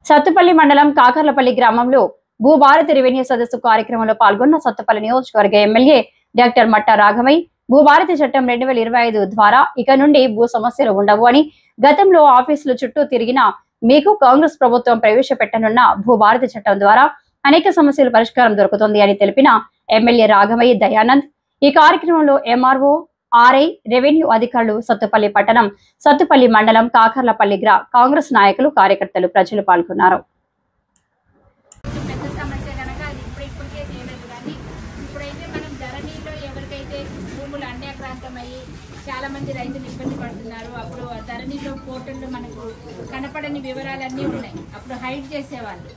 సత్తుపల్లి మండలం కాకర్లపల్లి గ్రామంలో భూభారతి రెవెన్యూ సదస్సు కార్యక్రమంలో పాల్గొన్న సత్తుపల్లి నియోజకవర్గ ఎమ్మెల్యే డాక్టర్ మట్టా రాఘవయ్య భూభారతి చట్టం 2025 ద్వారా ఇక నుండి భూ సమస్యలు ఉండవు అని, గతంలో ఆఫీసుల చుట్టూ తిరిగిన మీకు కాంగ్రెస్ ప్రభుత్వం ప్రవేశపెట్టనున్న భూభారతి చట్టం ద్వారా అనేక సమస్యల పరిష్కారం దొరుకుతుంది అని తెలిపిన ఎమ్మెల్యే రాఘవయ్య దయానంద్ ఈ కార్యక్రమంలో ఎంఆర్ఓ, ఆర్ఐ, రెవెన్యూ అధికారులు, సత్తుపల్లి పట్టణం, సత్తుపల్లి మండలం, కాకర్లపల్లి కాంగ్రెస్ నాయకులు, కార్యకర్తలు, ప్రజలు పాల్గొన్నారు. చాలా మంది రైతులు ఇబ్బంది పడుతున్నారు. అప్పుడు ధరణిలో పోర్టల్లో మనకు కనపడని వివరాలన్నీ ఉన్నాయి. అప్పుడు హైడ్ చేసేవాళ్ళు.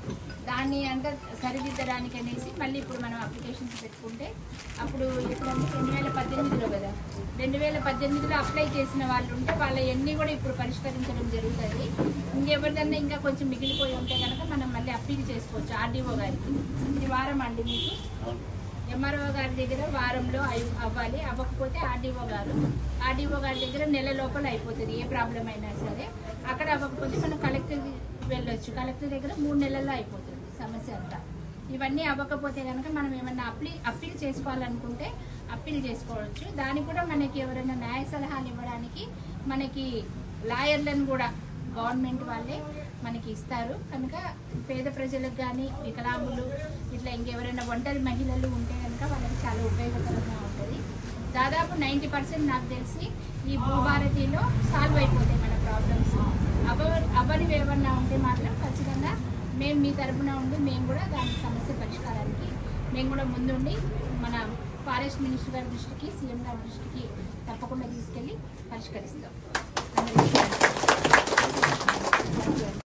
దాన్ని అంతా సరిదిద్దడానికి అనేసి మళ్ళీ ఇప్పుడు మనం అప్లికేషన్స్ పెట్టుకుంటే అప్పుడు ఇప్పుడు 2018లో కదా, 2018లో అప్లై చేసిన వాళ్ళు ఉంటే వాళ్ళ ఎన్ని కూడా ఇప్పుడు పరిష్కరించడం జరుగుతుంది. ఇంకెవరిదన్నా ఇంకా కొంచెం మిగిలిపోయి ఉంటే కనుక మనం మళ్ళీ అప్పీల్ చేసుకోవచ్చు ఆర్డీఓ గారికి. ఇది వారం అండి మీకు ఎంఆర్ఓ గారి దగ్గర వారంలో అవ్వాలి. అవ్వకపోతే ఆర్డీఓ గారి దగ్గర నెల లోపల అయిపోతుంది. ఏ ప్రాబ్లం అయినా సరే అక్కడ అవ్వకపోతే మనం కలెక్టర్ వెళ్ళొచ్చు. కలెక్టర్ దగ్గర 3 నెలల్లో అయిపోతుంది సమస్య అంతా. ఇవన్నీ అవ్వకపోతే కనుక మనం ఏమన్నా అప్పీల్ చేసుకోవాలనుకుంటే అప్పీల్ చేసుకోవచ్చు. దానికి కూడా మనకి ఎవరైనా న్యాయ సలహాలు ఇవ్వడానికి మనకి లాయర్లను కూడా గవర్నమెంట్ వాళ్ళే మనకి ఇస్తారు. కనుక పేద ప్రజలకు కానీ, వికలాంగులు, ఇట్లా ఇంకెవరైనా ఒంటరి మహిళలు ఉంటే కనుక వాళ్ళకి చాలా ఉపయోగకరంగా ఉంటుంది. దాదాపు 90% నాకు తెలిసి ఈ భూభారతిలో సాల్వ్ అయిపోతాయి మన ప్రాబ్లమ్స్. అవనివి ఏమన్నా ఉంటే మాత్రం ఖచ్చితంగా మేము మీ తరఫున ఉండి మేము కూడా దాని సమస్య పరిష్కారానికి మేము కూడా ముందుండి మన ఫారెస్ట్ మినిస్టర్ గారి దృష్టికి, సీఎం గారి దృష్టికి తప్పకుండా తీసుకెళ్ళి పరిష్కరిస్తాం.